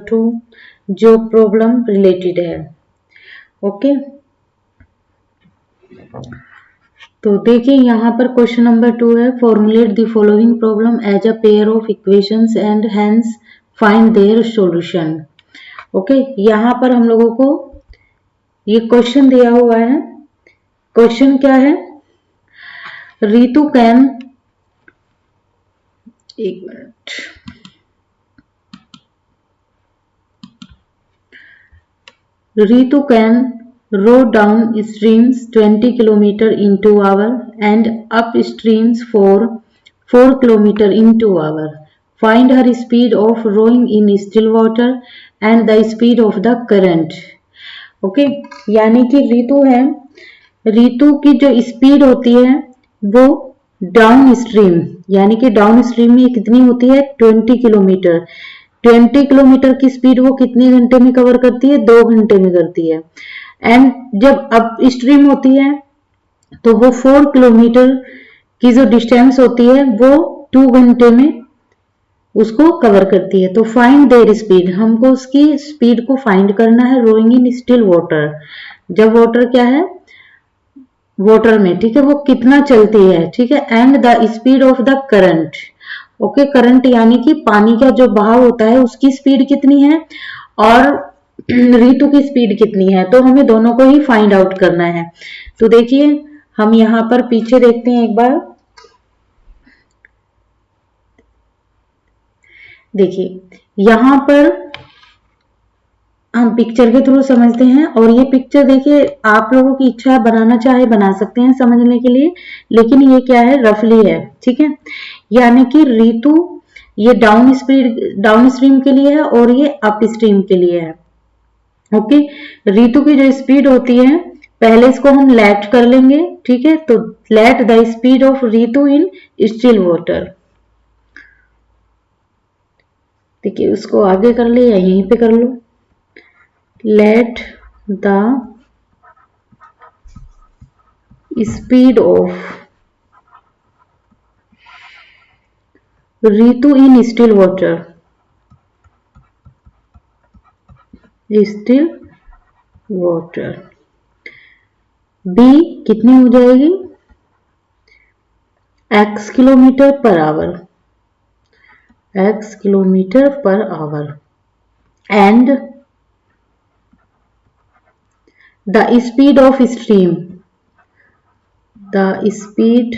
2 जो problem related है। Okay, तो देखिए यहाँ पर क्वेश्चन नंबर 2 है, formulate the following problem as a pair of equations and hence find their solution. Okay, यहाँ पर हम लोगों को ये क्वेश्चन दिया हुआ है। क्वेश्चन क्या है, रितु कैन, एक minute, Ritu can row down streams 20 km in 2 hours and up streams for 4 km in 2 hours. Find her speed of rowing in still water and the speed of the current. Okay, यानी कि रितु है, रितु की जो speed होती है वो down stream, यानी कि डाउन स्ट्रीम में कितनी होती है 20 किलोमीटर। 20 किलोमीटर की स्पीड वो कितने घंटे में कवर करती है, 2 घंटे में करती है। एंड जब अप स्ट्रीम होती है तो वो 4 किलोमीटर की जो डिस्टेंस होती है वो 2 घंटे में उसको कवर करती है। तो फाइंड देयर स्पीड, हमको उसकी स्पीड को फाइंड करना है रोइंग इन स्टिल वाटर, जब वाटर क्या है, वाटर में, ठीक है, वो कितना चलती है, ठीक है। And the speed of the current, okay, current यानी कि पानी का जो बहाव होता है उसकी स्पीड कितनी है और रितु की स्पीड कितनी है, तो हमें दोनों को ही फाइंड आउट करना है। तो देखिए हम यहां पर पीछे देखते हैं एक बार, देखिए यहां पर हम पिक्चर के थ्रू समझते हैं, और ये पिक्चर देखिए आप लोगों की इच्छा है, बनाना चाहे बना सकते हैं समझने के लिए, लेकिन ये क्या है, रफली है, ठीक है। यानी कि रितु ये डाउन स्ट्रीम के लिए है और ये अप स्ट्रीम के लिए है। ओके, रितु की जो स्पीड होती है, पहले इसको हम लेट कर लेंगे, ठीक है। तो let the speed of Ritu in still water, देखिए उसको आगे कर ले या यहीं पे कर लो। Let the speed of Ritu in still water, still water, be कितनी हो जाएगी, x kilometre per hour, x kilometre per hour, and the speed of stream, the speed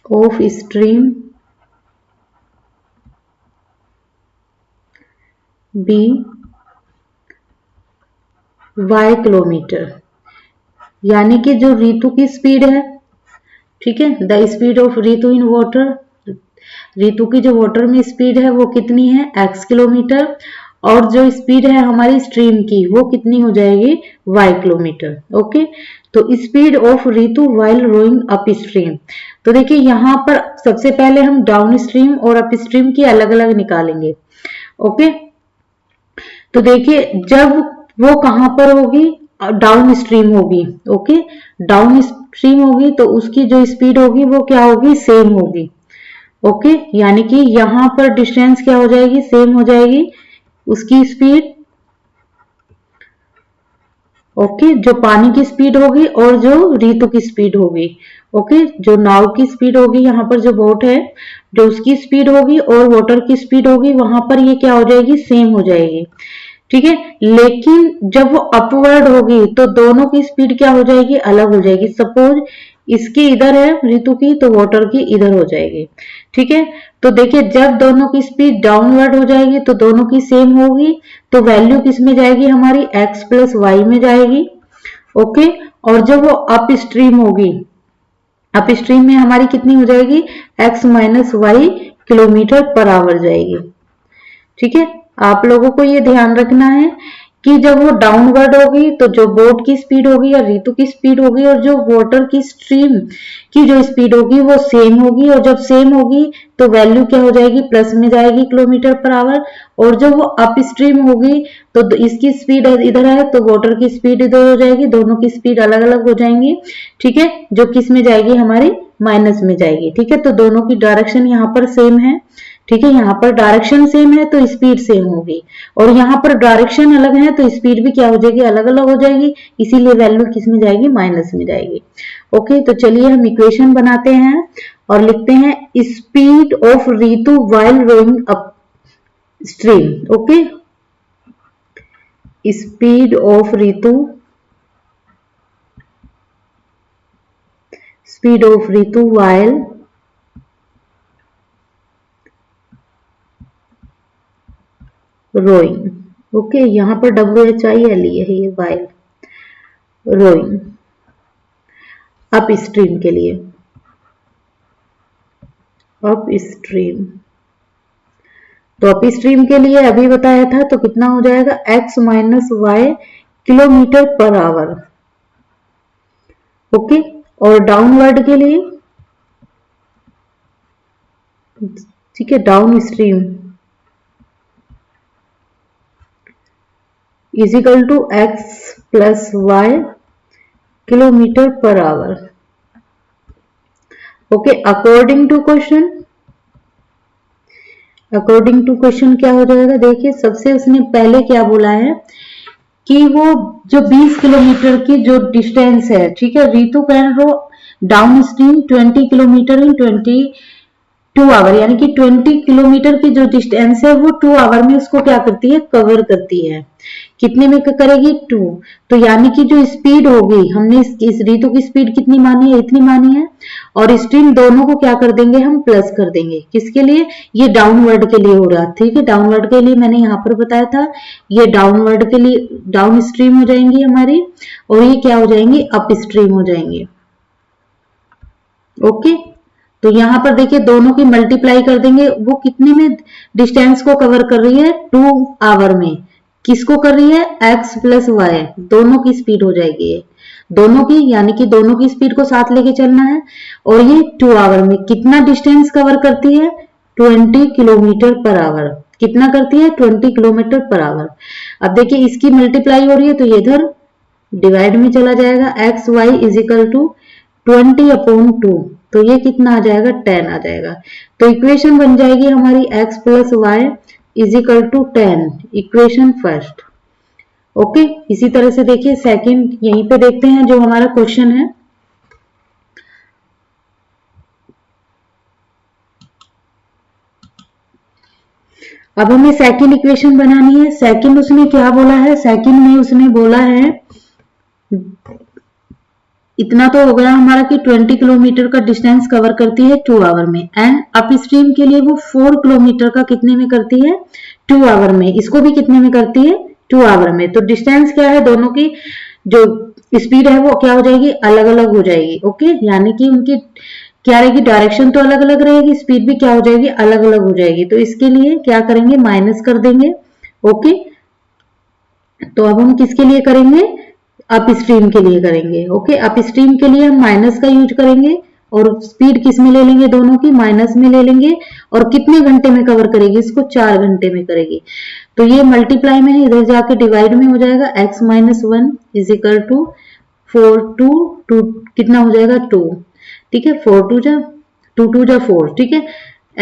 of stream be y kilometre, यानी कि जो रितु की स्पीड है, ठीक है, the speed of Ritu in water, Ritu की जो वाटर में स्पीड है वो कितनी है x किलोमीटर, और जो स्पीड है हमारी स्ट्रीम की वो कितनी हो जाएगी y किलोमीटर। ओके, तो speed of Ritu while rowing upstream, तो देखिए यहाँ पर सबसे पहले हम डाउन स्ट्रीम और अप स्ट्रीम की अलग अलग निकालेंगे। ओके, तो देखिए जब वो कहां पर होगी, डाउन स्ट्रीम होगी, ओके, डाउन स्ट्रीम होगी तो उसकी जो स्पीड होगी वो क्या होगी, सेम होगी। ओके, यानी कि यहां पर डिस्टेंस क्या हो जाएगी, सेम हो जाएगी उसकी स्पीड। ओके, जो पानी की स्पीड होगी और जो रितु की स्पीड होगी, ओके, जो नाव की स्पीड होगी, यहाँ पर जो बोट है जो उसकी स्पीड होगी और वाटर की स्पीड होगी, वहां पर ये क्या हो जाएगी, सेम हो जाएगी, ठीक है। लेकिन जब वो अपवर्ड होगी तो दोनों की स्पीड क्या हो जाएगी, अलग हो जाएगी। सपोज इसकी इधर है रितु की, तो वाटर की इधर हो जाएगी, ठीक है। तो देखिए जब दोनों की स्पीड डाउनवर्ड हो जाएगी तो दोनों की सेम होगी, तो वैल्यू किस में जाएगी, हमारी x प्लस वाई में जाएगी। ओके, और जब वो अप स्ट्रीम होगी, अप स्ट्रीम में हमारी कितनी हो जाएगी, x minus y kilometre per hour जाएगी, ठीक है। आप लोगों को ये ध्यान रखना है कि जब वो डाउनवर्ड होगी तो जो बोट की स्पीड होगी या रितु की स्पीड होगी और जो वाटर की स्ट्रीम की जो स्पीड होगी वो सेम होगी, और जब सेम होगी तो वैल्यू क्या हो जाएगी, प्लस में जाएगी किलोमीटर पर आवर। और जब वो अप स्ट्रीम होगी तो इसकी स्पीड इधर है तो वाटर की स्पीड इधर हो जाएगी, दोनों की स्पीड अलग अलग हो जाएंगी, ठीक है, जो किस में जाएगी, हमारी माइनस में जाएगी, ठीक है। तो दोनों की डायरेक्शन यहाँ पर सेम है, ठीक है, यहाँ पर डायरेक्शन सेम है तो स्पीड सेम होगी, और यहाँ पर डायरेक्शन अलग है तो स्पीड भी क्या हो जाएगी, अलग अलग हो जाएगी, इसीलिए वैल्यू किस में जाएगी, माइनस में जाएगी। ओके, तो चलिए हम इक्वेशन बनाते हैं और लिखते हैं speed of Ritu while rowing upstream. Okay, speed of Ritu, speed of Ritu while rowing. Okay, यहाँ पर WHIL है ये व्हाइल रोइंग अप स्ट्रीम के लिए, अप स्ट्रीम। तो अप स्ट्रीम के लिए अभी बताया था तो कितना हो जाएगा, x minus y kilometre per hour. Okay, और डाउनवर्ड के लिए, ठीक है, downstream is equal to x plus y kilometre per hour. Okay, according to question, according to question क्या हो जाएगा, देखिए सबसे उसने पहले क्या बोला है कि वो जो 20 किलोमीटर की जो डिस्टेंस है, ठीक है, Ritu can row downstream 20 kilometre in 22 hour, यानी कि 20 किलोमीटर की जो डिस्टेंस है वो 2 आवर में उसको क्या करती है, कवर करती है। कितने में करेगी, 2। तो यानी कि जो स्पीड होगी, हमने इस रीतु की स्पीड कितनी मानी है, इतनी मानी है, और स्ट्रीम दोनों को क्या कर देंगे, हम प्लस कर देंगे। किसके लिए, ये डाउनवर्ड के लिए हो रहा, ठीक है, डाउनवर्ड के लिए मैंने यहाँ पर बताया था, ये डाउनवर्ड के लिए डाउन स्ट्रीम हो जाएंगी हमारी, और ये क्या हो जाएंगी, अप स्ट्रीम हो जाएंगे। ओके, तो यहाँ पर देखिए दोनों की मल्टीप्लाई कर देंगे, वो कितने में डिस्टेंस को कवर कर रही है, 2 आवर में। किसको कर रही है, x प्लस वाई, दोनों की स्पीड हो जाएगी ये, दोनों की, यानी कि दोनों की स्पीड को साथ लेके चलना है, और ये 2 आवर में कितना डिस्टेंस कवर करती है, 20 किलोमीटर पर आवर। कितना करती है, 20 किलोमीटर पर आवर। अब देखिए इसकी मल्टीप्लाई हो रही है तो ये इधर डिवाइड में चला जाएगा, x y is equal to 20/2, तो ये कितना आ जाएगा, 10 आ जाएगा। तो इक्वेशन बन जाएगी हमारी x plus y is equal to 10, equation first. Okay, इसी तरह से देखिए सेकंड, यहीं पे देखते हैं जो हमारा क्वेश्चन है। अब हमें सेकंड इक्वेशन बनानी है। सेकंड उसने क्या बोला है, सेकंड में उसने बोला है, इतना तो हो गया हमारा कि 20 किलोमीटर का डिस्टेंस कवर करती है 2 आवर में, एंड अप स्ट्रीम के लिए वो 4 किलोमीटर का कितने में करती है, 2 आवर में। इसको भी कितने में करती है, 2 आवर में। तो डिस्टेंस क्या है, दोनों की जो स्पीड है वो क्या हो जाएगी, अलग अलग हो जाएगी। ओके, यानी कि उनकी क्या रहेगी, डायरेक्शन तो अलग अलग रहेगी, स्पीड भी क्या हो जाएगी, अलग अलग हो जाएगी। तो इसके लिए क्या करेंगे, माइनस कर देंगे। ओके, तो अब हम किसके लिए करेंगे, अप स्ट्रीम के लिए करेंगे। ओके, अप स्ट्रीम के लिए हम माइनस का यूज करेंगे, और स्पीड किस में ले लेंगे, दोनों की माइनस में ले लेंगे, और कितने घंटे में कवर करेगी, इसको 4 घंटे में करेगी। तो ये मल्टीप्लाई में है, इधर जाके डिवाइड में हो जाएगा, x minus 1 is equal to 4 2 कितना हो जाएगा, 2, ठीक है, 4 2 जा 2 जा 4, ठीक है,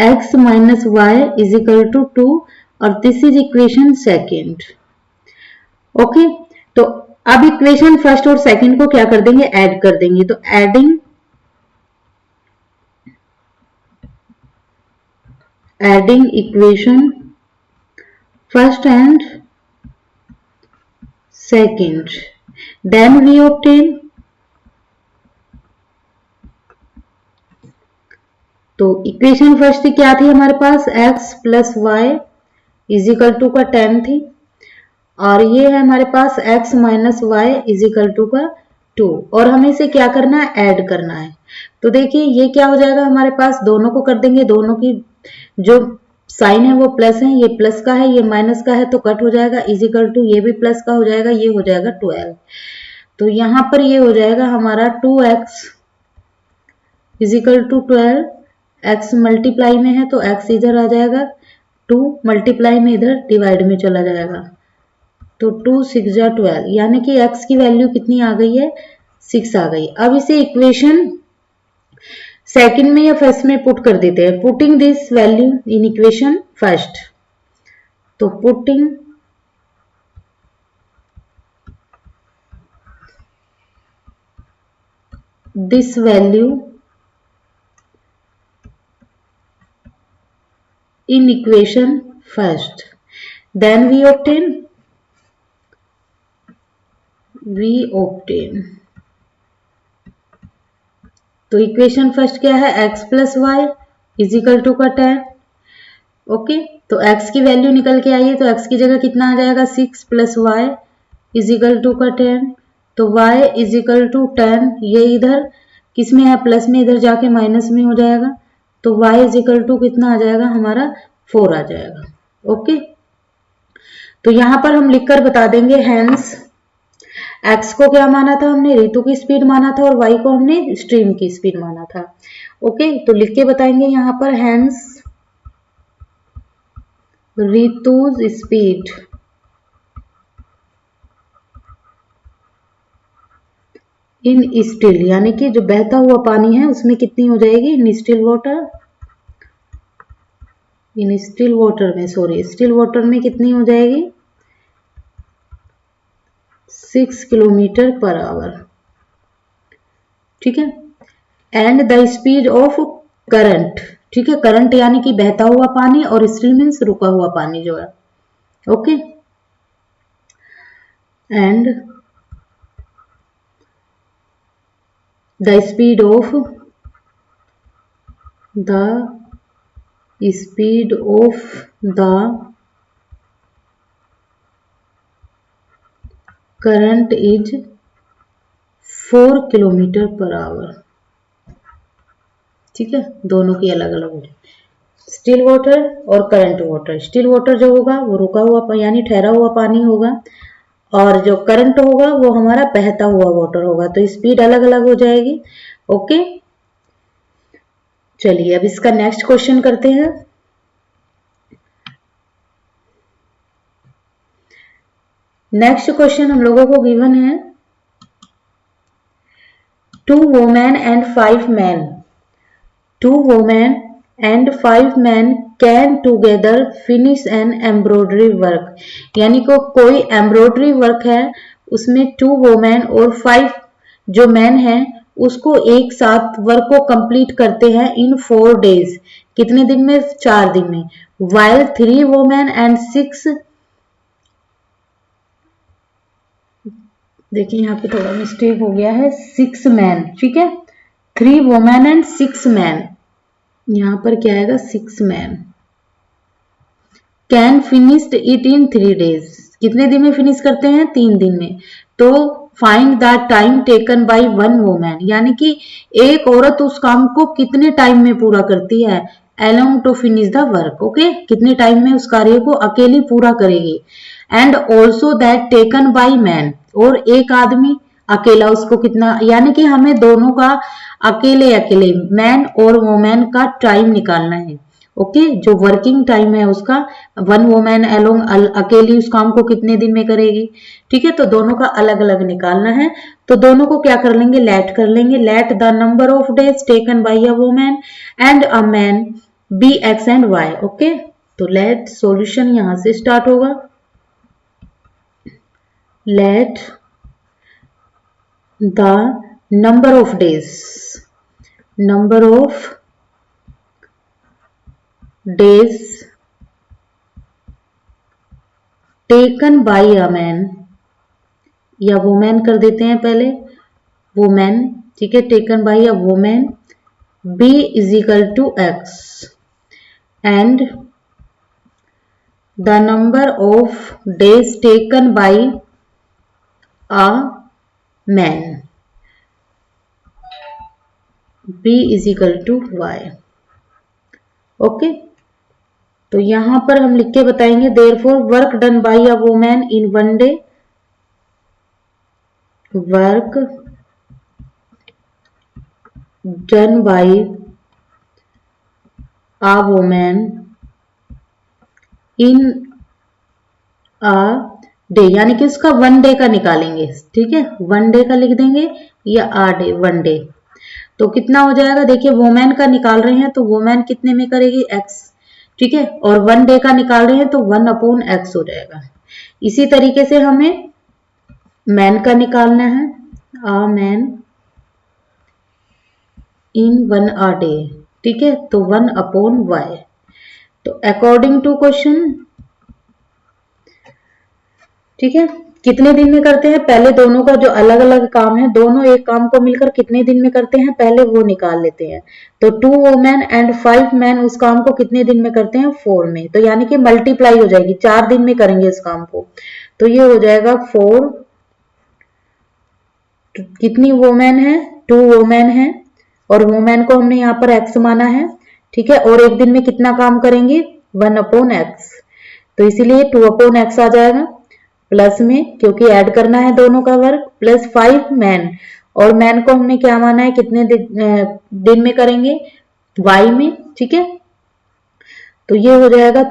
x minus y is equal to 2, और this is equation second. Okay, तो अब इक्वेशन फर्स्ट और सेकंड को क्या कर देंगे, ऐड कर देंगे। तो adding equation first and second, then we obtain, तो इक्वेशन फर्स्ट क्या थी हमारे पास, x plus y is equal to का 10 थी, और ये है हमारे पास x minus y is equal to का 2, और हमें इसे क्या करना है, ऐड करना है। तो देखिए ये क्या हो जाएगा हमारे पास, दोनों को कर देंगे, दोनों की जो साइन है वो प्लस है, ये प्लस का है, ये माइनस का है, तो कट हो जाएगा, इज इक्वल टू ये भी प्लस का हो जाएगा, ये हो जाएगा 12। तो यहां पर ये हो जाएगा हमारा 2x is equal to 12, x multiply में है तो x इधर आ जाएगा, 2 मल्टीप्लाई में इधर डिवाइड में चला जाएगा, तो 2 6 जा 12, यानी कि x की वैल्यू कितनी आ गई है, 6 आ गई। अब इसे इक्वेशन सेकंड में या फर्स्ट में पुट कर देते हैं। Putting this value in equation first, तो putting this value in equation first, then we obtain तो इक्वेशन फर्स्ट क्या है, x plus y is equal to का 10। ओके, तो x की वैल्यू निकल के आई है, तो x की जगह कितना आ जाएगा 6 प्लस वाई इजिकल टू का 10। तो y इजिकल टू 10, ये इधर किस में है प्लस में, इधर जाके माइनस में हो जाएगा, तो y इजिकल टू कितना आ जाएगा हमारा 4 आ जाएगा। ओके, तो यहां पर हम लिखकर बता देंगे हैंस x को क्या माना था हमने, ऋतु की स्पीड माना था, और y को हमने स्ट्रीम की स्पीड माना था। ओके, तो लिख के बताएंगे यहां पर hence Rituj speed in still, यानी कि जो बहता हुआ पानी है उसमें कितनी हो जाएगी, इन स्टिल वाटर में, सॉरी स्टिल वाटर में कितनी हो जाएगी 6 किलोमीटर पर आवर। ठीक है, and the speed of current, ठीक है, करंट यानी कि बहता हुआ पानी, और स्टिल मीन्स रुका हुआ पानी जो है। Okay, and the speed of the current is 4 kilometre per our. ठीक है, दोनों की अलग अलग होगी, स्टिल वाटर और करंट वाटर। स्टिल वाटर जो होगा वो रुका हुआ यानी ठहरा हुआ पानी होगा, और जो करंट होगा वो हमारा बहता हुआ वाटर होगा, तो स्पीड अलग अलग हो जाएगी। ओके, चलिए अब इसका नेक्स्ट क्वेश्चन करते हैं। नेक्स्ट क्वेश्चन हम लोगों को गिवन है 2 women and 5 men, 2 women and 5 men can together finish an embroidery work, यानी को कोई एम्ब्रॉयडरी वर्क है उसमें 2 women और 5 जो मैन हैं उसको एक साथ वर्क को कंप्लीट करते हैं इन 4 days, कितने दिन में, 4 दिन में। while 3 women and 6, देखिए यहाँ पे थोड़ा मिस्टेक हो गया है, 6 मैन, ठीक है, 3 वुमेन एंड 6 मैन, यहाँ पर क्या आएगा 6 man can finished it in 3 days, कितने दिन में फिनिश करते हैं, 3 दिन में। तो find the time taken by 1 women, यानी कि एक औरत उस काम को कितने टाइम में पूरा करती है, along to finish the work. Okay, कितने टाइम में उस कार्य को अकेली पूरा करेगी। And also that taken by man, और एक आदमी अकेला उसको कितना, यानी कि हमें दोनों का अकेले अकेले मैन और वुमेन का टाइम निकालना है। ओके, जो वर्किंग टाइम है उसका 1 वुमेन अलोंग अकेली उस काम को कितने दिन में करेगी। ठीक है, तो दोनों का अलग अलग निकालना है, तो दोनों को क्या कर लेंगे, लेट कर लेंगे। Let the number of days taken by a women and a man be x and y. Okay, तो लेट सॉल्यूशन यहां से स्टार्ट होगा। Let the number of days taken by a man, या वुमेन कर देते हैं पहले, वुमेन, ठीक है, taken by a women b is equal to x, and the number of days taken by a man b is equal to y। ओके, तो यहां पर हम लिख के बताएंगे therefore work done by a women in 1 day, work done by a women in a day, यानी कि उसका 1 day का निकालेंगे। ठीक है, 1 day का लिख देंगे या a day, 1 day। तो कितना हो जाएगा, देखिए वोमेन का निकाल रहे हैं तो वोमेन कितने में करेगी, x, ठीक है, और 1 डे का निकाल रहे हैं तो 1/x हो जाएगा। इसी तरीके से हमें मैन का निकालना है, a man in 1 a day, ठीक है, तो 1/y। तो अकॉर्डिंग टू क्वेश्चन, ठीक है, कितने दिन में करते हैं, पहले दोनों का जो अलग अलग काम है, दोनों एक काम को मिलकर कितने दिन में करते हैं पहले वो निकाल लेते हैं। तो 2 वुमेन एंड 5 मैन उस काम को कितने दिन में करते हैं, 4 में। तो यानी कि मल्टीप्लाई हो जाएगी, 4 दिन में करेंगे इस काम को, तो ये हो जाएगा 4, कितनी वुमेन है, 2 वुमेन है, और वुमेन को हमने यहाँ पर x माना है, ठीक है, और एक दिन में कितना काम करेंगे, 1/x, तो इसीलिए 2/x आ जाएगा, प्लस में क्योंकि ऐड करना है दोनों का वर्क, प्लस 5 मैन, और मैन को हमने क्या माना है, कितने दिन में करेंगे, y में, ठीक है, तो ये हो जाएगा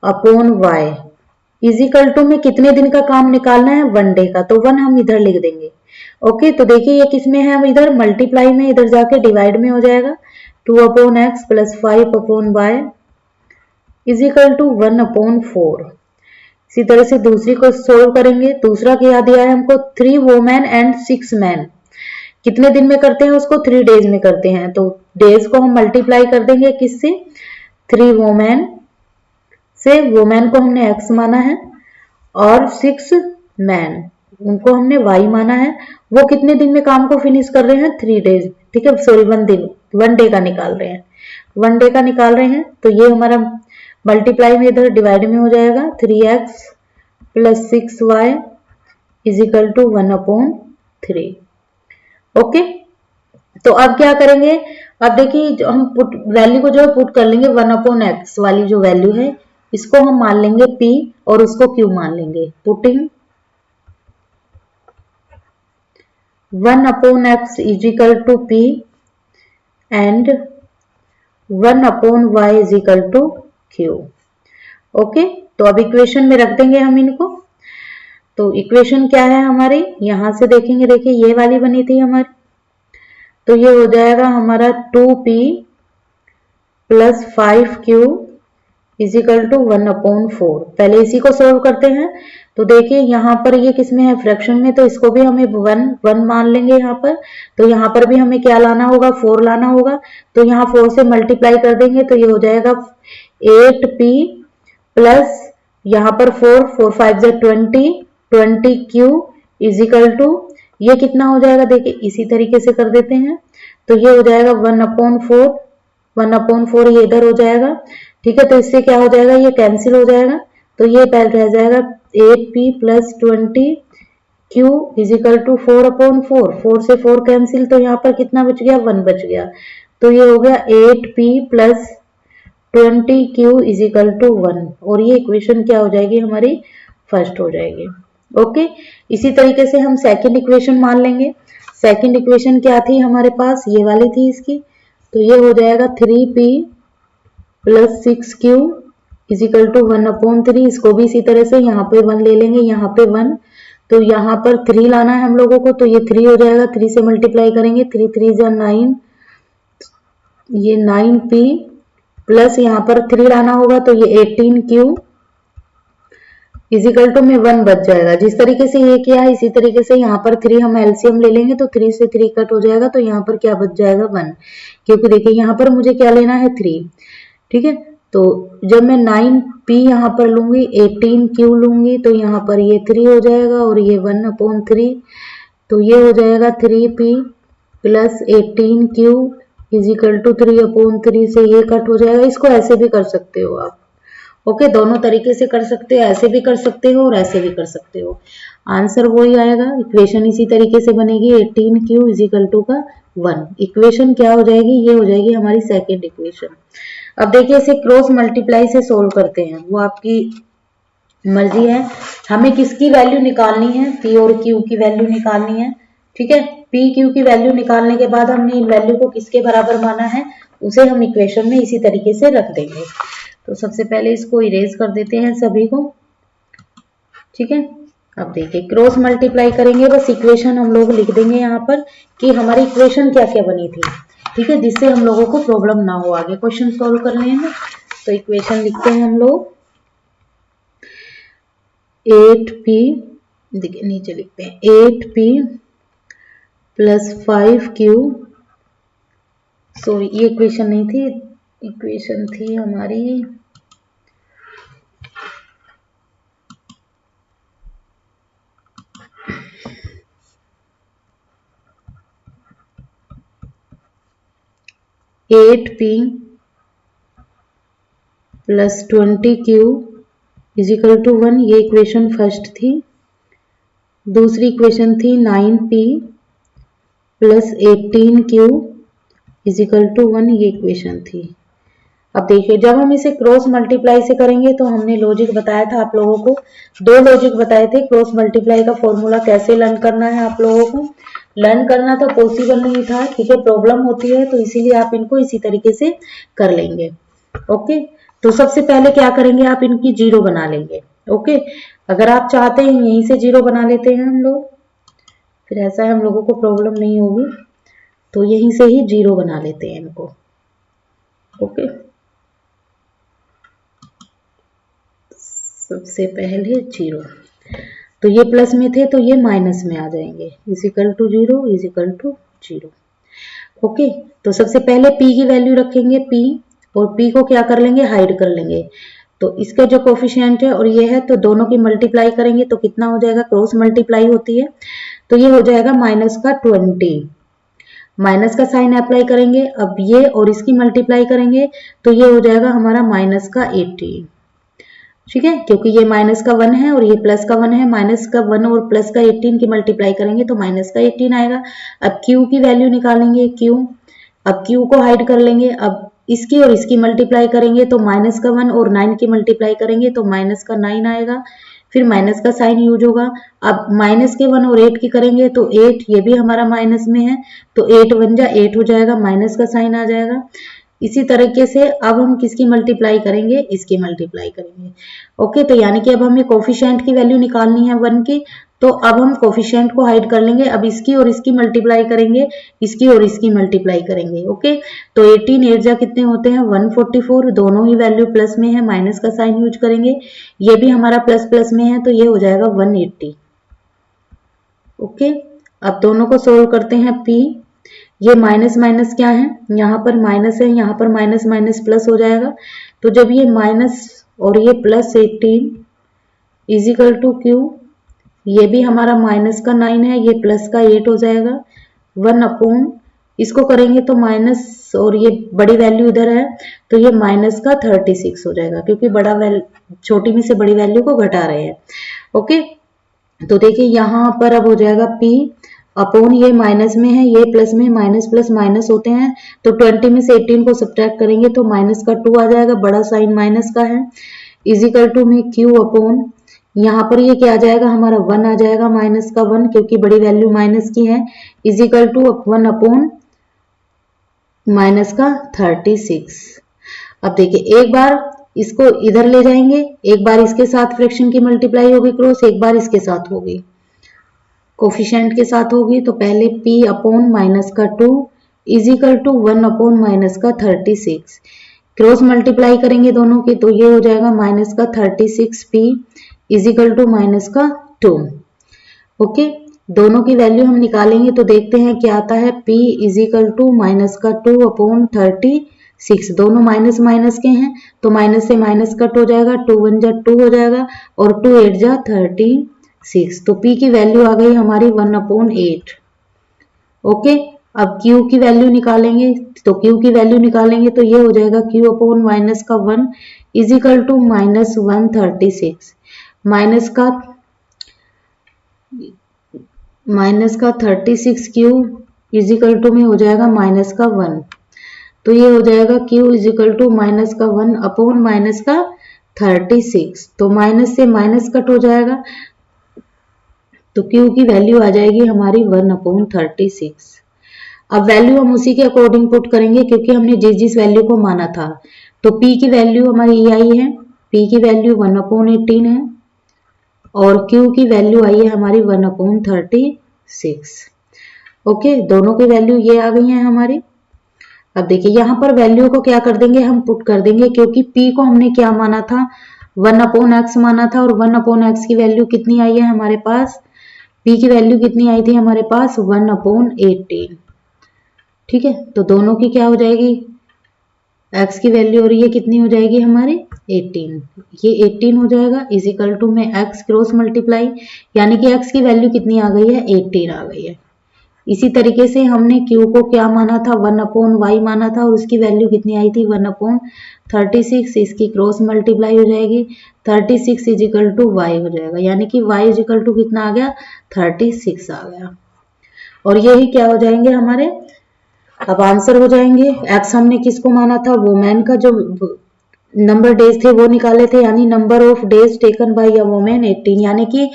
5/y इजिकल टू में कितने दिन का काम निकालना है, 1 डे का, तो 1 हम इधर लिख देंगे। ओके, तो देखिए ये किस में है, हम इधर मल्टीप्लाई में, इधर जाके डिवाइड में हो जाएगा, 2/x plus 5/y is equal to 1/4। इसी तरह से दूसरी को सोल्व करेंगे, दूसरा क्या दिया है हमको, 3 वुमेन एंड 6 मैन, कितने दिन में करते हैं उसको, 3 डेज में करते हैं, तो डेज को हम मल्टीप्लाई कर देंगे किससे, 3 वुमेन से, वुमेन को हमने x माना है, और 6 मैन उनको हमने y माना है, वो कितने दिन में काम को फिनिश कर रहे हैं, 3 डेज, ठीक है, सॉरी 1 डे का निकाल रहे हैं, 1 डे का निकाल रहे हैं, तो ये हमारा मल्टीप्लाई में इधर डिवाइड में हो जाएगा, 3x plus 6y is equal to 1/3। Okay, तो अब क्या करेंगे, अब देखिए जो हम पुट वैल्यू को जो पुट कर लेंगे, 1/x वाली जो वैल्यू है इसको हम मान लेंगे p और उसको q मान लेंगे, putting 1/x is equal to p and 1/y is equal to q। ओके, तो अब इक्वेशन में रख देंगे हम इनको। तो इक्वेशन क्या है हमारी, यहां से देखेंगे, देखिए ये वाली बनी थी हमारी, तो ये हो जाएगा हमारा 2p plus 5q is equal to 1/4। पहले इसी को सोल्व करते हैं, तो देखिए यहाँ पर ये किसमें है, फ्रैक्शन में, तो इसको भी हमें 1 मान लेंगे यहाँ पर, तो यहाँ पर भी हमें क्या लाना होगा, 4 लाना होगा, तो यहाँ 4 से मल्टीप्लाई कर देंगे, तो ये हो जाएगा 8p प्लस यहाँ पर 4 5 20q इजिकल टू, ये कितना हो जाएगा, देखिए इसी तरीके से कर देते हैं, तो ये हो जाएगा 1/4 ये इधर हो जाएगा, ठीक है, तो इससे क्या हो जाएगा, ये कैंसिल हो जाएगा, तो ये रह जाएगा 8p plus 20q is equal to 4/4, 4 से 4 कैंसिल, तो यहाँ पर कितना बच गया, 1 बच गया, तो ये हो गया 8p plus 20q is equal to 1, और ये इक्वेशन क्या हो जाएगी हमारी, फर्स्ट हो जाएगी। ओके, इसी तरीके से हम सेकंड इक्वेशन मान लेंगे। सेकंड इक्वेशन क्या थी हमारे पास, ये वाली थी इसकी, तो ये हो जाएगा 3p plus 6q is equal to 1/3, इसको भी इसी तरह से यहाँ पे 1 ले लेंगे, यहाँ पे 1, तो यहाँ पर 3 लाना है हम लोगों को, तो ये 3 हो जाएगा, 3 से मल्टीप्लाई करेंगे, 3 3 जा 9, ये 9p प्लस यहाँ पर 3 लाना होगा, तो ये 18q इजिकल टू में 1 बच जाएगा। जिस तरीके से ये किया है इसी तरीके से यहाँ पर 3 हम एलसीएम ले लेंगे, तो 3 से 3 कट हो जाएगा, तो यहाँ पर क्या बच जाएगा, 1, क्योंकि देखिए यहाँ पर मुझे क्या लेना है, 3, ठीक है, तो जब मैं 9p यहाँ पर लूंगी, 18q लूंगी, तो यहाँ पर ये 3 हो जाएगा, और ये 1/3, तो ये हो जाएगा 3p plus 18q is equal to 3/3 से ये कट हो जाएगा। इसको ऐसे भी कर सकते हो आप, ओके, दोनों तरीके से कर सकते हो, ऐसे भी कर सकते हो और ऐसे भी कर सकते हो, आंसर वही आएगा। इक्वेशन इसी तरीके से बनेगी, 18q इजिकल टू का 1, इक्वेशन क्या हो जाएगी, ये हो जाएगी हमारी सेकेंड इक्वेशन। अब देखिए इसे क्रॉस मल्टीप्लाई से सोल्व करते हैं, वो आपकी मर्जी है, हमें किसकी वैल्यू निकालनी है, p और q की वैल्यू निकालनी है, ठीक है, p q की वैल्यू निकालने के बाद हमने इन वैल्यू को किसके बराबर माना है, उसे हम इक्वेशन में इसी तरीके से रख देंगे। तो सबसे पहले इसको इरेज कर देते हैं सभी को, ठीक है, अब देखिए क्रॉस मल्टीप्लाई करेंगे, बस इक्वेशन हम लोग लिख देंगे यहाँ पर कि हमारी इक्वेशन क्या क्या बनी थी, ठीक है, जिससे हम लोगों को प्रॉब्लम ना हो आगे क्वेश्चन सॉल्व करने में। तो इक्वेशन लिखते हैं हम लोग 8p, देखिए नीचे लिखते हैं 8p प्लस 5q, सॉरी ये इक्वेशन नहीं थी, इक्वेशन थी हमारी 8p plus 20q is equal to 1, ये इक्वेशन फर्स्ट थी। दूसरी इक्वेशन थी 9p plus 18q is equal to 1, ये इक्वेशन थी। अब देखिए जब हम इसे क्रॉस मल्टीप्लाई से करेंगे तो हमने लॉजिक बताया था आप लोगों को, दो लॉजिक बताए थे क्रॉस मल्टीप्लाई का फॉर्मूला कैसे लर्न करना है। आप लोगों को लर्न करना तो पॉसिबल नहीं था, ठीक है, प्रॉब्लम होती है, तो इसीलिए आप इनको इसी तरीके से कर लेंगे। ओके, तो सबसे पहले क्या करेंगे, आप इनकी जीरो बना लेंगे। ओके, अगर आप चाहते हैं यहीं से जीरो बना लेते हैं हम लोग, फिर ऐसा है हम लोगों को प्रॉब्लम नहीं होगी, तो यहीं से ही जीरो बना लेते हैं इनको। ओके, सबसे पहले जीरो, तो ये प्लस में थे तो ये माइनस में आ जाएंगे, is equal to zero, is equal to zero. Okay, तो सबसे पहले p की वैल्यू रखेंगे p, और p को क्या कर लेंगे, हाइड कर लेंगे। तो इसका जो कोफिशिएंट है और ये है, तो दोनों की मल्टीप्लाई करेंगे तो कितना हो जाएगा, क्रॉस मल्टीप्लाई होती है, तो ये हो जाएगा माइनस का 20, माइनस का साइन अप्लाई करेंगे, अब ये और इसकी मल्टीप्लाई करेंगे तो ये हो जाएगा हमारा माइनस का 80, ठीक है, क्योंकि ये माइनस का 1 है और ये प्लस का 1 है, माइनस का 1 और प्लस का 18 की मल्टीप्लाई करेंगे तो माइनस का 18 आएगा। अब q की वैल्यू निकालेंगे, q, अब q को हाइड कर लेंगे, अब इसकी और इसकी मल्टीप्लाई करेंगे तो माइनस का 1 और 9 की मल्टीप्लाई करेंगे तो माइनस का 9 आएगा, फिर माइनस का साइन यूज होगा। अब माइनस के 1 और 8 की करेंगे तो 8, ये भी हमारा माइनस में है, तो 8 1 जा 8 हो जाएगा, माइनस का साइन आ जाएगा। इसी तरीके से अब हम किसकी मल्टीप्लाई करेंगे, इसकी मल्टीप्लाई करेंगे। ओके, तो यानी कि अब हमें कोफिशिएंट की वैल्यू निकालनी है 1 की, तो अब हम कोफिशिएंट को हाइड कर लेंगे, अब इसकी और इसकी मल्टीप्लाई करेंगे, इसकी और इसकी मल्टीप्लाई करेंगे। ओके, तो 18 8 जा कितने होते हैं 144, दोनों ही वैल्यू प्लस में है, माइनस का साइन यूज करेंगे, ये भी हमारा प्लस प्लस में है तो ये हो जाएगा 180। ओके, अब दोनों को सोल्व करते हैं p, ये माइनस माइनस क्या है, यहाँ पर माइनस है, यहाँ पर माइनस माइनस प्लस हो जाएगा, तो जब ये माइनस और ये plus 18 is equal to q, ये भी हमारा माइनस का 9 है, ये प्लस का 8 हो जाएगा, 1 अपॉन, इसको करेंगे तो माइनस और ये बड़ी वैल्यू इधर है तो ये माइनस का 36 हो जाएगा, क्योंकि बड़ा वैल्यू छोटी में से बड़ी वैल्यू को घटा रहे हैं। ओके, तो देखिए यहाँ पर अब हो जाएगा p अपॉन, ये माइनस में है, ये प्लस में, माइनस प्लस माइनस होते हैं, तो 20 में से 18 को सब्ट्रैक्ट करेंगे तो माइनस का 2 आ जाएगा, बड़ा साइन माइनस का है, इज इक्वल टू में q अपॉन, यहाँ पर ये क्या आ जाएगा हमारा 1 आ जाएगा, माइनस का 1 क्योंकि बड़ी वैल्यू माइनस की है, is equal to 1 upon minus का 36। अब देखिए एक बार इसको इधर ले जाएंगे, एक बार इसके साथ फ्रैक्शन की मल्टीप्लाई होगी क्रॉस, एक बार इसके साथ होगी कोफिशिएंट के साथ होगी, तो पहले p अपॉन माइनस का 2 is equal to 1 upon minus का 36, क्रॉस मल्टीप्लाई करेंगे दोनों के तो ये हो जाएगा माइनस का 36p is equal to minus का 2। ओके, दोनों की वैल्यू हम निकालेंगे तो देखते हैं क्या आता है, p is equal to minus का 2 अपॉन 36, दोनों माइनस माइनस के हैं तो माइनस से माइनस कट हो जाएगा, 2 1 जा 2 हो जाएगा और 2 8 जा 36, तो p की वैल्यू आ गई हमारी 1 अपॉन 8। ओके, अब q की वैल्यू निकालेंगे, तो q की वैल्यू निकालेंगे तो ये हो जाएगा q अपॉन माइनस का 1 is equal to minus 136, minus का 36 q इज इक्वल टू में हो जाएगा माइनस का 1, तो ये हो जाएगा q is equal to minus का 1 अपॉन माइनस का 36, तो माइनस से माइनस कट हो जाएगा, तो q की वैल्यू आ जाएगी हमारी 1 अपॉन 36। अब वैल्यू हम उसी के अकॉर्डिंग पुट करेंगे क्योंकि हमने जिस जिस वैल्यू को माना था, तो p की वैल्यू हमारी ये आई है, p की वैल्यू 1 अपॉन 18 है, और Q की वैल्यू आई है हमारी 1/36। ओके, दोनों की वैल्यू ये आ गई है हमारी। अब देखिए यहाँ पर वैल्यू को क्या कर देंगे, हम पुट कर देंगे, क्योंकि P को हमने क्या माना था, 1/x माना था, और 1/x की वैल्यू कितनी आई है हमारे पास, P की वैल्यू कितनी आई थी हमारे पास, 1/18। ठीक है, तो दोनों की क्या हो जाएगी, x की वैल्यू और ये कितनी हो जाएगी हमारी 18, ये 18 हो जाएगा, इजिकल टू में x क्रॉस मल्टीप्लाई, यानी कि x की वैल्यू कितनी आ गई है, 18 आ गई है। इसी तरीके से हमने q को क्या माना था, 1/y माना था, और उसकी वैल्यू कितनी आई थी, 1/36, इसकी क्रॉस मल्टीप्लाई हो जाएगी, 36 इजिकल टू y हो जाएगा, यानी कि y इजिकल टू कितना आ गया, 36 आ गया। और यही क्या हो जाएंगे हमारे, अब आंसर हो जाएंगे। एक्स हमने किसको माना था, वोमेन का जो नंबर डेज थे वो निकाले थे, यानी number of days taken by a women 18, यानी कि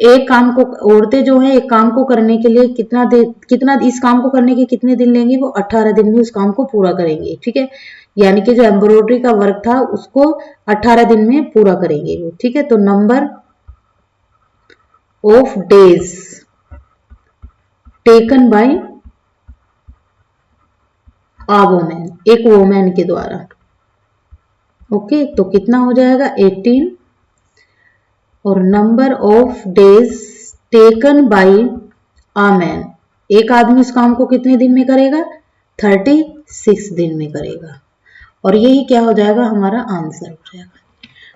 एक काम को, औरतें जो है एक काम को करने के लिए कितना इस काम को करने के कितने दिन लेंगी, वो 18 दिन में उस काम को पूरा करेंगे। ठीक है, यानी कि जो एम्ब्रॉयडरी का वर्क था उसको 18 दिन में पूरा करेंगे वो। ठीक है, तो number of days taken by a women, एक वोमेन के द्वारा। ओके, तो कितना हो जाएगा 18, और number of days taken by a man, एक आदमी उस काम को कितने दिन में करेगा, 36 दिन में करेगा। और यही क्या हो जाएगा, हमारा आंसर हो जाएगा।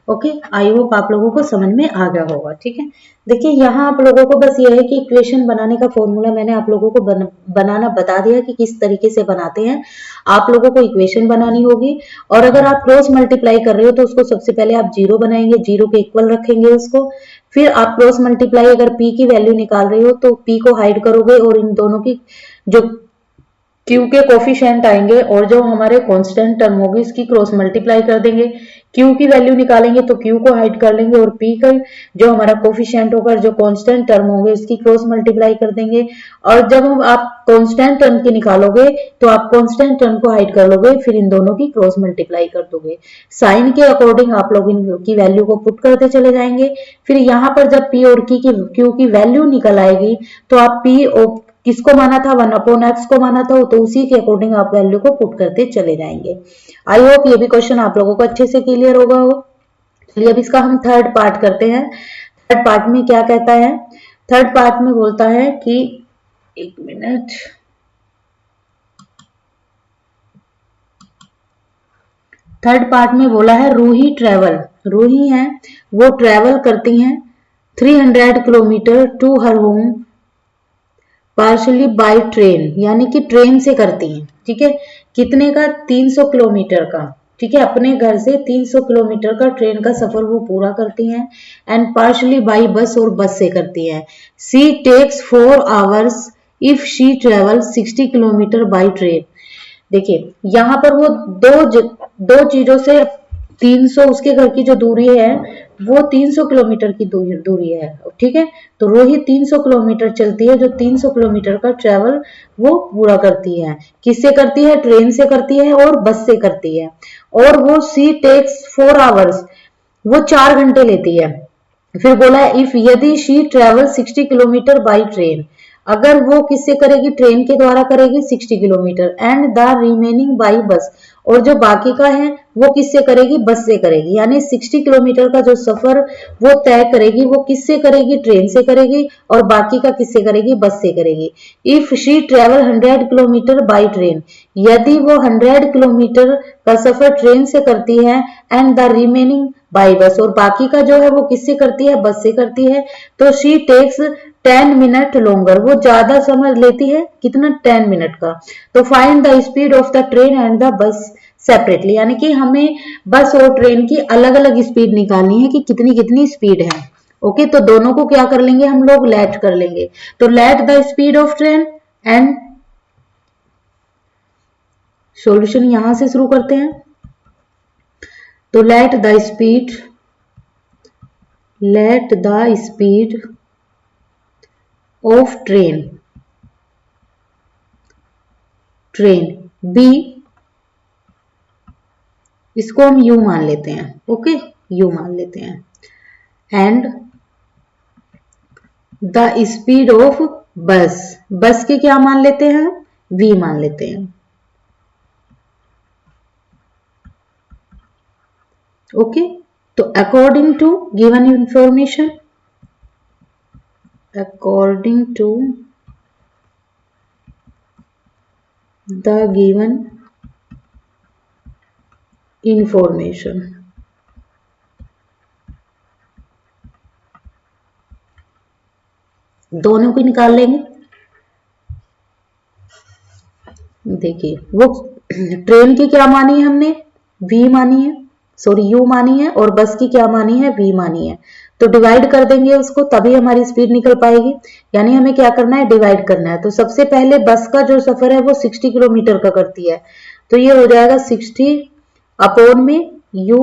ओके, आई होप आप लोगों को समझ में आ गया होगा। ठीक है, देखिए यहाँ आप लोगों को बस ये है कि इक्वेशन बनाने का फॉर्मूला मैंने आप लोगों को बनाना बता दिया कि किस तरीके से बनाते हैं। आप लोगों को इक्वेशन बनानी होगी, और अगर आप क्रॉस मल्टीप्लाई कर रहे हो तो उसको सबसे पहले आप जीरो बनाएंगे, जीरो के इक्वल रखेंगे उसको, फिर आप क्रॉस मल्टीप्लाई अगर P की वैल्यू निकाल रहे हो तो P को हाइड करोगे, और इन दोनों की जो Q के कोफिशिएंट आएंगे और जो हमारे कांस्टेंट टर्म होगी इसकी क्रॉस मल्टीप्लाई कर देंगे। Q की वैल्यू निकालेंगे तो Q को हाइड कर लेंगे, और P का जो हमारा कोफिशिएंट होगा, जो कांस्टेंट टर्म होंगे इसकी क्रॉस मल्टीप्लाई कर देंगे। और जब हम आप कांस्टेंट टर्म की निकालोगे तो आप कांस्टेंट टर्म को हाइड कर लोगे, फिर इन दोनों की क्रॉस मल्टीप्लाई कर दोगे। साइन के अकॉर्डिंग आप लोग इनकी वैल्यू को पुट करते चले जाएंगे। फिर यहाँ पर जब P और Q की वैल्यू निकल आएगी तो आप P और किसको माना था, 1/x को माना था, तो उसी के अकॉर्डिंग आप वैल्यू को पुट करते चले जाएंगे। आई होप ये भी क्वेश्चन आप लोगों को अच्छे से क्लियर होगा हो। चलिए अब इसका हम थर्ड पार्ट करते हैं। थर्ड पार्ट में क्या कहता है, थर्ड पार्ट में बोलता है कि, एक मिनट, थर्ड पार्ट में बोला है रूही ट्रेवल, रूही है वो ट्रेवल करती हैं 300 kilometre to her home partially by train, यानी कि ट्रेन से करती हैं। ठीक है, कितने का, 300 किलोमीटर का। ठीक है, अपने घर से 300 किलोमीटर का ट्रेन का सफर वो पूरा करती हैं, एंड पार्शली बाय बस, और बस से करती हैं। She takes 4 hours if she travel 60 kilometre by train. देखिए यहाँ पर वो दो चीजों से 300, उसके घर की जो दूरी है वो 300 किलोमीटर की दूरी है। ठीक है, तो रोहित 300 किलोमीटर चलती है, जो 300 किलोमीटर का ट्रेवल वो पूरा करती है। किससे करती है, ट्रेन से करती है और बस से करती है। और वो सी टेक्स 4 आवर्स, वो 4 घंटे लेती है। फिर बोला है इफ यदि she travel 60 kilometre by train, अगर वो किससे करेगी, ट्रेन के द्वारा करेगी 60 kilometre, and the remaining by bus, और जो बाकी का है वो किससे करेगी, बस से करेगी। यानी 60 किलोमीटर का जो सफर वो तय करेगी वो किससे करेगी, ट्रेन से करेगी, और बाकी का किससे करेगी, बस से करेगी। If she travel 100 kilometre by train, यदि वो 100 किलोमीटर का सफर ट्रेन से करती है, and the remaining by bus, और बाकी का जो है वो किससे करती है, बस से करती है, तो शी टेक्स 10 मिनट लोंगर, वो ज्यादा समय लेती है, कितना, 10 मिनट का। तो find the speed of the train and the bus separately, यानी कि हमें बस और ट्रेन की अलग अलग स्पीड निकालनी है कि कितनी कितनी स्पीड है। ओके, तो दोनों को क्या कर लेंगे हम लोग, लेट कर लेंगे। तो let the speed of train and, solution यहां से शुरू करते हैं। तो let the speed of train be, इसको हम यू मान लेते हैं। ओके, यू मान लेते हैं। एंड द स्पीड ऑफ बस, बस के क्या मान लेते हैं, v मान लेते हैं। ओके, तो according to given information, according to the given information, दोनों को निकाल लेंगे। देखिए वो ट्रेन की क्या मानी है हमने, v मानी है, सॉरी u मानी है, और बस की क्या मानी है, v मानी है। तो डिवाइड कर देंगे उसको, तभी हमारी स्पीड निकल पाएगी। यानी हमें क्या करना है, डिवाइड करना है। तो सबसे पहले बस का जो सफर है वो 60 किलोमीटर का करती है, तो ये हो जाएगा 60 अपॉन में u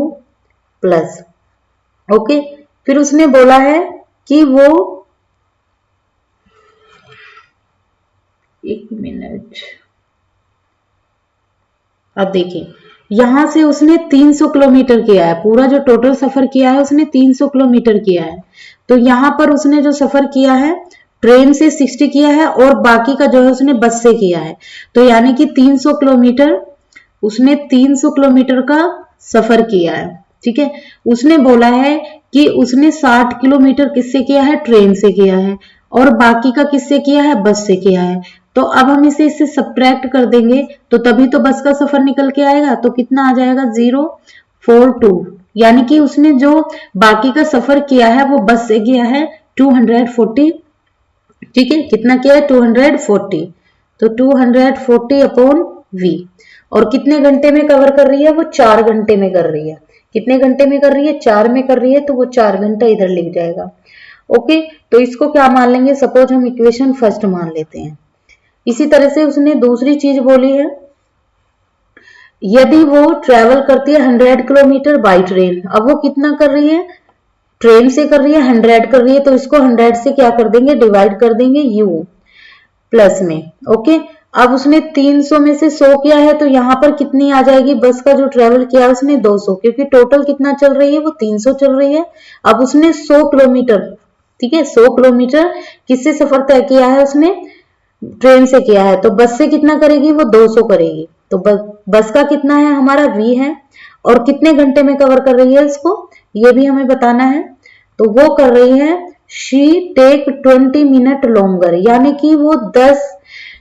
प्लस। ओके, फिर उसने बोला है कि वो, एक मिनट, अब देखिए यहां से उसने 300 किलोमीटर किया है, पूरा जो टोटल सफर किया है उसने 300 किलोमीटर किया है। तो यहां पर उसने जो सफर किया है ट्रेन से 60 किया है, और बाकी का जो है उसने बस से किया है। तो यानी कि 300 किलोमीटर, उसने 300 किलोमीटर का सफर किया है। ठीक है, उसने बोला है कि उसने 60 किलोमीटर किससे किया है, ट्रेन से किया है, और बाकी का किससे किया है, बस से किया है। तो अब हम इसे इससे सब्ट्रैक्ट कर देंगे, तो तभी तो बस का सफर निकल के आएगा। तो कितना आ जाएगा, 042, यानी कि उसने जो बाकी का सफर किया है वो बस से किया है 240। ठीक है, कितना किया है, 240। तो 240 अपॉन v, और कितने घंटे में कवर कर रही है, वो 4 घंटे में कर रही है। कितने घंटे में कर रही है, 4 में कर रही है, तो वो 4 घंटा इधर लिख जाएगा। ओके, तो इसको क्या मान लेंगे, सपोज हम इक्वेशन फर्स्ट मान लेते हैं। इसी तरह से उसने दूसरी चीज बोली है, यदि वो ट्रेवल करती है 100 किलोमीटर बाई ट्रेन। अब वो कितना कर रही है, ट्रेन से कर रही है 100 कर रही है, तो इसको 100 से क्या कर देंगे, डिवाइड कर देंगे u प्लस में। ओके, अब उसने 300 में से 100 किया है, तो यहां पर कितनी आ जाएगी, बस का जो ट्रेवल किया उसने 200, क्योंकि टोटल कितना चल रही है, वो 300 चल रही है। अब उसने 100 किलोमीटर, ठीक है, 100 किलोमीटर किससे सफर तय किया है, उसने ट्रेन से किया है। तो बस से कितना करेगी, वो 200 करेगी। तो बस का कितना है, हमारा v है, और कितने घंटे में कवर कर रही है इसको, ये भी हमें बताना है। तो वो कर रही है, शी टेक 20 मिनट लॉन्गर, यानी कि वो 10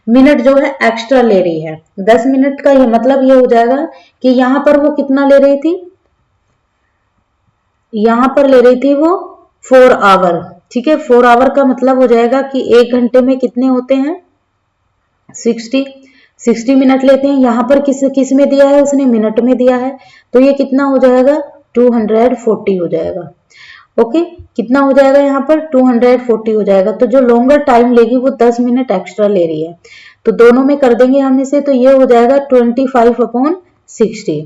मिनट जो है एक्स्ट्रा ले रही है। 10 मिनट का ये मतलब ये हो जाएगा कि यहां पर वो कितना ले रही थी, यहां पर ले रही थी वो 4 आवर। ठीक है, 4 आवर का मतलब हो जाएगा कि 1 घंटे में कितने होते हैं, 60 मिनट लेते हैं। यहां पर किस में दिया है, उसने मिनट में दिया है, तो ये कितना हो जाएगा, 240 हो जाएगा। ओके, कितना हो जाएगा यहाँ पर, 240 हो जाएगा। तो जो लॉन्गर टाइम लेगी वो 10 मिनट एक्स्ट्रा ले रही है। तो दोनों में कर देंगे हम इसे, तो ये हो जाएगा 25 अपॉन 60,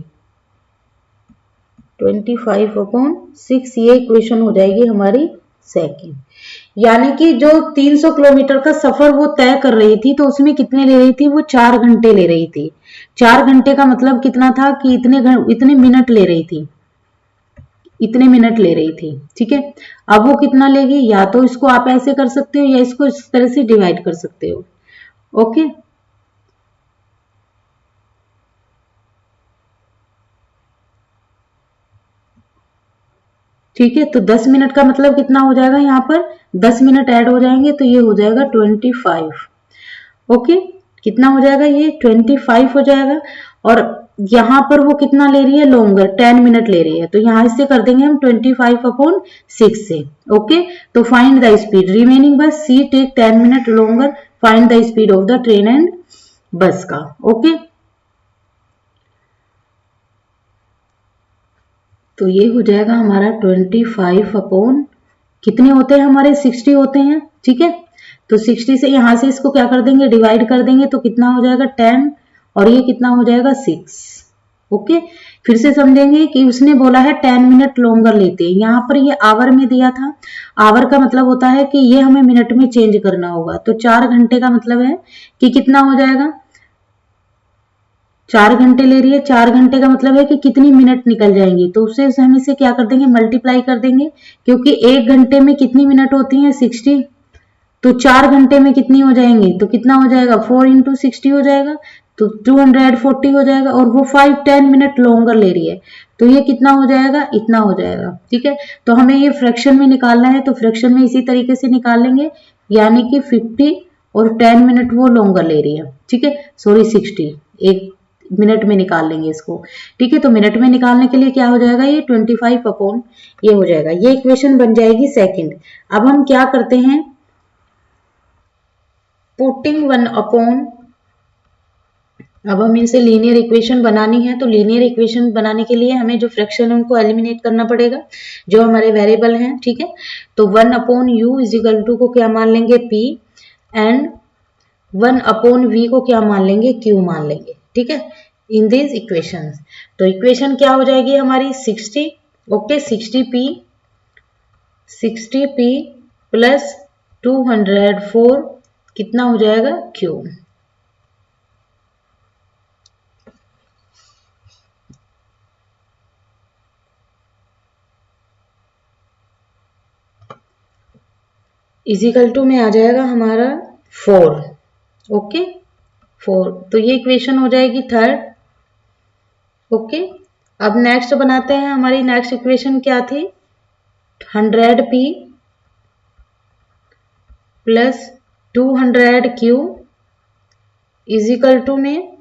25 अपॉन 6, ये इक्वेशन हो जाएगी हमारी सेकंड। यानी कि जो 300 किलोमीटर का सफर वो तय कर रही थी, तो उसमें कितने ले रही थी, वो 4 घंटे ले रही थी। 4 घंटे का मतलब कितना था कि इतने मिनट ले रही थी, इतने मिनट ले रही थी। ठीक है, अब वो कितना लेगी, या तो इसको आप ऐसे कर सकते हो, या इसको इस तरह से डिवाइड कर सकते हो। ओके, ठीक है, तो 10 मिनट का मतलब कितना हो जाएगा, यहाँ पर 10 मिनट ऐड हो जाएंगे, तो ये हो जाएगा 25। ओके, कितना हो जाएगा, ये 25 हो जाएगा। और यहां पर वो कितना ले रही है, लॉन्गर 10 मिनट ले रही है, तो यहां से कर देंगे हम 25 अपॉन 6 से। ओके, तो find the speed remaining bus, she take 10 minute longer, find the speed of the train and bus का। ओके, तो ये हो जाएगा हमारा 25 अपॉन, कितने होते हैं हमारे, 60 होते हैं। ठीक है, तो 60 से यहां से इसको क्या कर देंगे, डिवाइड कर देंगे, तो कितना हो जाएगा 10, और ये कितना हो जाएगा 6। ओके, फिर से समझेंगे कि उसने बोला है 10 मिनट लॉन्गर लेते हैं, यहाँ पर ये आवर में दिया था। आवर का मतलब होता है कि ये हमें मिनट में चेंज करना होगा। तो 4 घंटे का मतलब है कि कितना हो जाएगा, 4 घंटे ले रही है, 4 घंटे का मतलब है कि कितनी मिनट निकल जाएंगी। तो उससे हम इसे क्या कर देंगे, मल्टीप्लाई कर देंगे, क्योंकि 1 घंटे में कितनी मिनट होती है, 60। तो 4 घंटे में कितनी हो जाएंगी, तो कितना हो जाएगा 4 इंटू 60 हो जाएगा, तो 240 हो जाएगा, और वो 5-10 मिनट लॉन्गर ले रही है, तो ये कितना हो जाएगा, इतना हो जाएगा। ठीक है, तो हमें ये फ्रैक्शन में निकालना है, तो फ्रैक्शन में इसी तरीके से निकाल लेंगे, यानी कि 50 और 10 मिनट वो लॉन्गर ले रही है। ठीक है, सॉरी 60, एक मिनट में निकाल लेंगे इसको। ठीक है, तो मिनट में निकालने के लिए क्या हो जाएगा, ये 25 अपॉन ये हो जाएगा, ये इक्वेशन बन जाएगी सेकंड। अब हम क्या करते हैं, पुटिंग 1 अपॉन, अब हम इनसे लीनियर इक्वेशन बनानी है, तो लीनियर इक्वेशन बनाने के लिए हमें जो फ्रैक्शन है उनको एलिमिनेट करना पड़ेगा, जो हमारे वेरिएबल हैं। ठीक है, तो 1 upon u is equal to को क्या मान लेंगे, पी, एंड 1 अपॉन वी को क्या मान लेंगे, क्यू मान लेंगे। ठीक है, इन दिस इक्वेशन, तो इक्वेशन क्या हो जाएगी हमारी 60, ओके, 60p प्लस 204 कितना हो जाएगा, क्यू। इजिकल टू में आ जाएगा हमारा 4, ओके 4, तो ये इक्वेशन हो जाएगी थर्ड। ओके, अब नेक्स्ट बनाते हैं, हमारी नेक्स्ट इक्वेशन क्या थी, 100p plus 200q is equal to में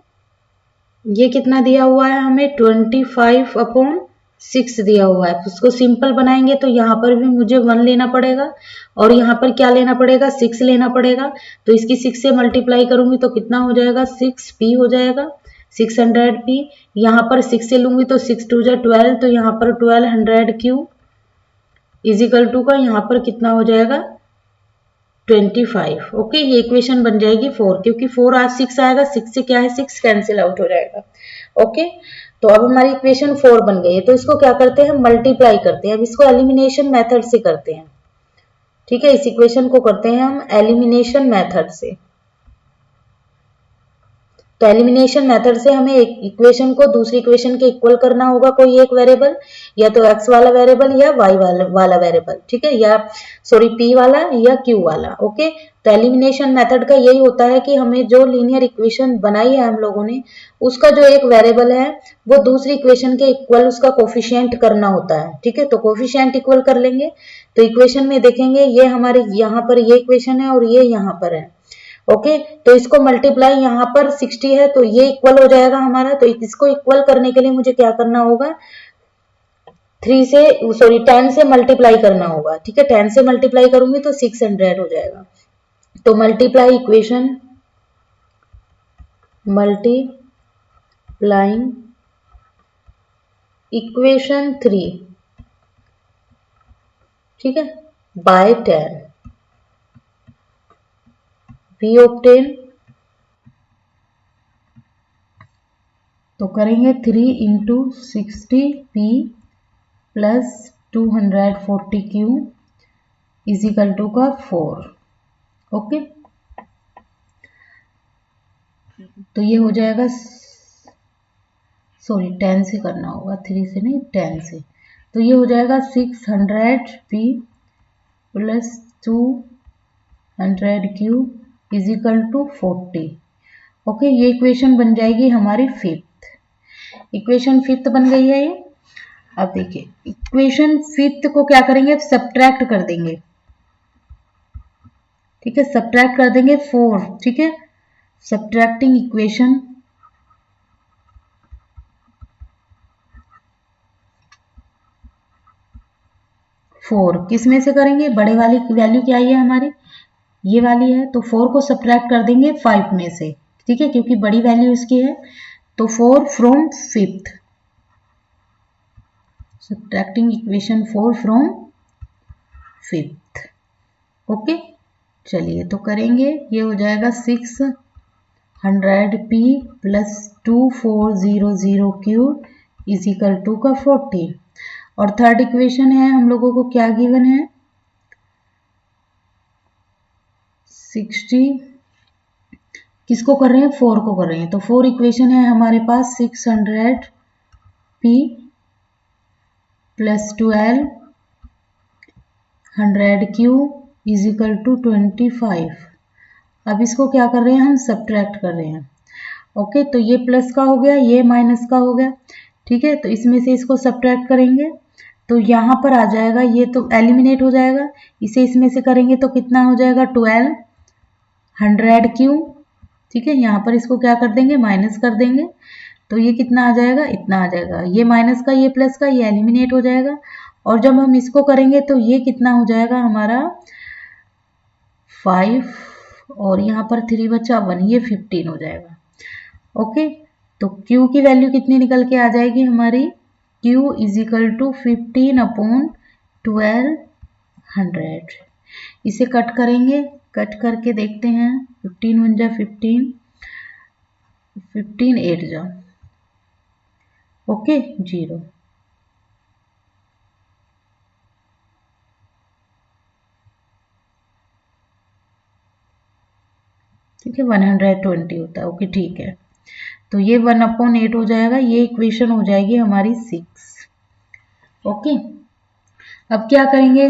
ये कितना दिया हुआ है हमें, 25 अपॉन 6 दिया हुआ है। उसको सिंपल बनाएंगे तो यहाँ पर भी मुझे 1 लेना पड़ेगा, और यहाँ पर क्या लेना पड़ेगा, 6 लेना पड़ेगा, तो इसकी 6 से मल्टीप्लाई करूंगी तो कितना हो जाएगा, 6p हो जाएगा, 600p। यहाँ पर 6 से लूंगी तो 6 2 12, तो यहाँ पर 1200q इजिकल टू का यहाँ पर कितना हो जाएगा, 25। ओके, ये इक्वेशन बन जाएगी 4, क्योंकि 4 आज 6 आएगा, 6 से क्या है, 6 कैंसिल आउट हो जाएगा। ओके, तो अब हमारी इक्वेशन 4 बन गई है, तो इसको क्या करते हैं, मल्टीप्लाई करते हैं। अब इसको एलिमिनेशन मेथड से करते हैं। ठीक है, इस इक्वेशन को करते हैं हम एलिमिनेशन मेथड से। तो एलिमिनेशन मेथड से हमें एक इक्वेशन को दूसरी इक्वेशन के इक्वल करना होगा, कोई एक वेरिएबल, या तो x वाला वेरिएबल या y वाला वेरिएबल। ठीक है, या सॉरी p वाला या q वाला। ओके, तो एलिमिनेशन मेथड का यही होता है कि हमें जो लीनियर इक्वेशन बनाई है हम लोगों ने, उसका जो एक वेरिएबल है वो दूसरी इक्वेशन के इक्वल उसका कोफिशिएंट करना होता है। ठीक है, तो कोफिशिएंट इक्वल कर लेंगे, तो इक्वेशन में देखेंगे ये हमारे यहाँ पर ये इक्वेशन है और ये यहाँ पर है। ओके, तो इसको मल्टीप्लाई यहाँ पर 60 है तो ये इक्वल हो जाएगा हमारा। तो इसको इक्वल करने के लिए मुझे क्या करना होगा, 10 से मल्टीप्लाई करना होगा। ठीक है, 10 से मल्टीप्लाई करूंगी तो 600 हो जाएगा। तो मल्टीप्लाई इक्वेशन 3, ठीक है, बाय 10 वी ऑब्टेन, तो करेंगे 3 into 60p plus 240q is equal to का 4। ओके, तो ये हो जाएगा, सॉरी 10 से करना होगा, 3 से नहीं 10 से, तो ये हो जाएगा 600p plus 200q is equal to 40। Okay, ये इक्वेशन बन जाएगी हमारी फिफ्थ। इक्वेशन फिफ्थ बन गई है ये। अब देखिए इक्वेशन फिफ्थ को क्या करेंगे, सब्ट्रैक्ट कर देंगे। ठीक है, सब्ट्रैक्ट कर देंगे 4। ठीक है, सब्ट्रैक्टिंग इक्वेशन 4 किस में से करेंगे, बड़े वाली वैल्यू क्या है हमारी, ये वाली है, तो 4 को सब्ट्रैक्ट कर देंगे 5 में से। ठीक है, क्योंकि बड़ी वैल्यू इसकी है, तो 4 from fifth, subtracting equation 4 from fifth. Okay, चलिए तो करेंगे, ये हो जाएगा 600p plus 2400q is equal to का 40। और थर्ड इक्वेशन है हम लोगों को क्या गिवन है, 60, किसको कर रहे हैं, 4 को कर रहे हैं, तो 4 इक्वेशन है हमारे पास, 600p plus 1200q is equal to 25। अब इसको क्या कर रहे हैं, हम सब्ट्रैक्ट कर रहे हैं। ओके, तो ये प्लस का हो गया, ये माइनस का हो गया। ठीक है, तो इसमें से इसको सब्ट्रैक्ट करेंगे तो यहाँ पर आ जाएगा, ये तो एलिमिनेट हो जाएगा। इसे इसमें से करेंगे तो कितना हो जाएगा, 1200 क्यू। ठीक है, यहाँ पर इसको क्या कर देंगे, माइनस कर देंगे तो ये कितना आ जाएगा, इतना आ जाएगा। ये माइनस का, ये प्लस का, ये एलिमिनेट हो जाएगा। और जब हम इसको करेंगे तो ये कितना हो जाएगा हमारा 5, और यहाँ पर 3 बचा 1, ये 15 हो जाएगा। ओके, तो Q की वैल्यू कितनी निकल के आ जाएगी हमारी, Q इज इक्वल टू 15/1200। इसे कट करेंगे, कट करके देखते हैं, 15 1 जा 15, 15 8 जा, ओके 0। ठीक है, 120 होता है। ओके ठीक है, तो ये 1/8 हो जाएगा, ये इक्वेशन हो जाएगी हमारी 6। ओके, अब क्या करेंगे,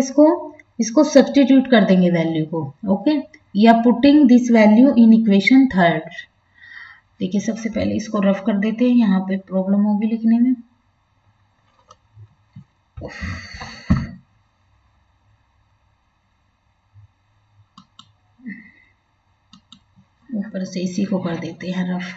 इसको सब्स्टिट्यूट कर देंगे वैल्यू को। ओके, या putting this value in equation 3। देखिए, सबसे पहले इसको रफ कर देते हैं, यहाँ पे प्रॉब्लम होगी लिखने में। ऊपर से इसी को कर देते हैं रफ।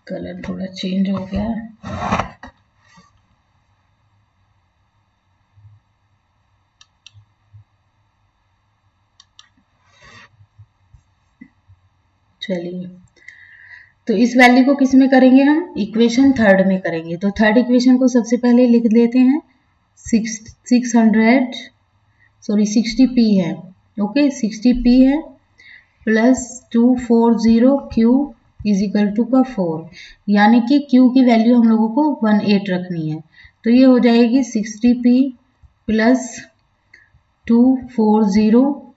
कलर थोड़ा चेंज हो गया है। चलिए, तो इस वैल्यू को किस में करेंगे, हम इक्वेशन 3 में करेंगे। तो थर्ड इक्वेशन को सबसे पहले लिख लेते हैं, 60p है। ओके, 60p है plus 240 Q is equal to का 4, यानी कि Q की वैल्यू हम लोगों को 18 रखनी है। तो ये हो जाएगी 60p प्लस 240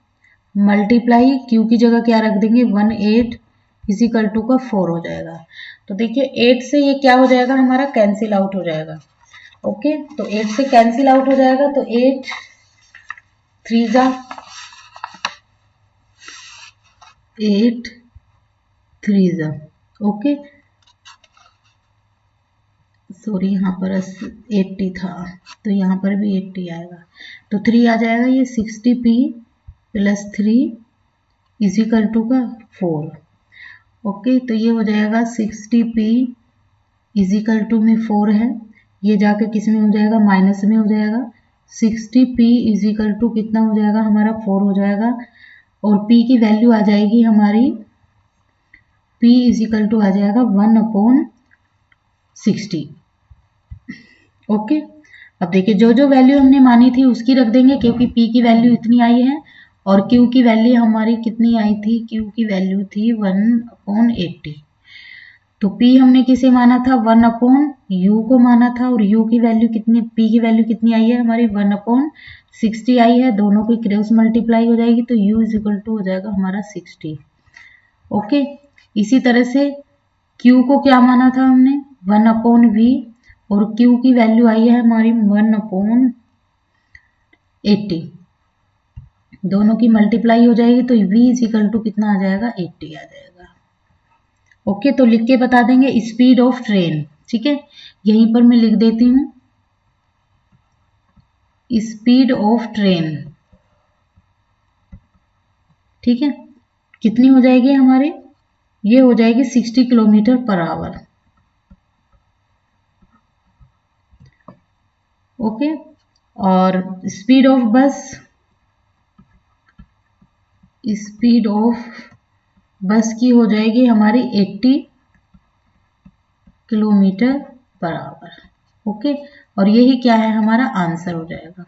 मल्टीप्लाई Q की जगह क्या रख देंगे, 18 इज इक्वल टू का 4 हो जाएगा। तो देखिए 8 से ये क्या हो जाएगा, हमारा कैंसिल आउट हो जाएगा। ओके, तो 8 से कैंसिल आउट हो जाएगा, तो 8 3 जा 8 3 जा, ओके सॉरी, यहाँ पर 80 था तो यहाँ पर भी 80 आएगा, तो 3 आ जाएगा। ये 60p plus 3 is equal to का 4। ओके, तो ये हो जाएगा 60p इज इक्वल टू में 4 है, ये जाकर किस में हो जाएगा, माइनस में हो जाएगा। 60p इज इक्वल टू कितना हो जाएगा हमारा, 4 हो जाएगा। और p की वैल्यू आ जाएगी हमारी, p इज इक्वल टू आ जाएगा 1/60। ओके, अब देखिए जो जो वैल्यू हमने मानी थी उसकी रख देंगे, क्योंकि p की वैल्यू इतनी आई है और q की वैल्यू हमारी कितनी आई थी, q की वैल्यू थी 1/80। तो p हमने किसे माना था, 1/u को माना था, और u की वैल्यू कितनी, p की वैल्यू कितनी आई है हमारी 1/60 आई है। दोनों की क्रॉस मल्टीप्लाई हो जाएगी तो u इज इक्वल टू हो जाएगा हमारा 60। ओके, इसी तरह से q को क्या माना था हमने, 1/v, और q की वैल्यू आई है हमारी 1/80। दोनों की मल्टीप्लाई हो जाएगी तो v इज इक्वल टू कितना आ जाएगा, 80 आ जाएगा। ओके, तो लिख के बता देंगे स्पीड ऑफ ट्रेन। ठीक है, यहीं पर मैं लिख देती हूँ स्पीड ऑफ ट्रेन। ठीक है, कितनी हो जाएगी हमारे, ये हो जाएगी 60 किलोमीटर पर आवर। ओके, और स्पीड ऑफ बस स्पीड ऑफ बस की हो जाएगी हमारी 80 किलोमीटर पर आवर। ओके, और यही क्या है हमारा आंसर हो जाएगा।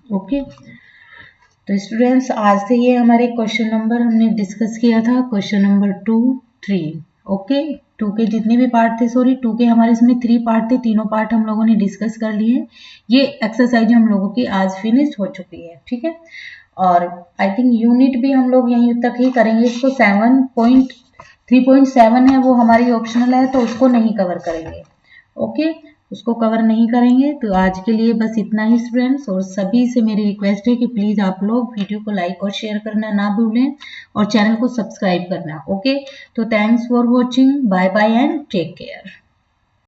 ओके, तो स्टूडेंट्स आज से ये हमारे क्वेश्चन नंबर हमने डिस्कस किया था, क्वेश्चन नंबर 2, 3। ओके, 2 के जितने भी पार्ट थे, सॉरी 2 के हमारे इसमें 3 पार्ट थे, तीनों पार्ट हम लोगों ने डिस्कस कर लिए। ये एक्सरसाइज हम लोगों की आज फिनिश हो चुकी है, ठीक है। और आई थिंक यूनिट भी हम लोग यहीं तक ही करेंगे, इसको 3.7 है वो हमारी ऑप्शनल है, तो उसको नहीं कवर करेंगे। ओके, उसको कवर नहीं करेंगे। तो आज के लिए बस इतना ही स्टूडेंट्स, और सभी से मेरी रिक्वेस्ट है कि प्लीज आप लोग वीडियो को लाइक और शेयर करना ना भूलें और चैनल को सब्सक्राइब करना। ओके, तो thanks for watching, bye bye and take care.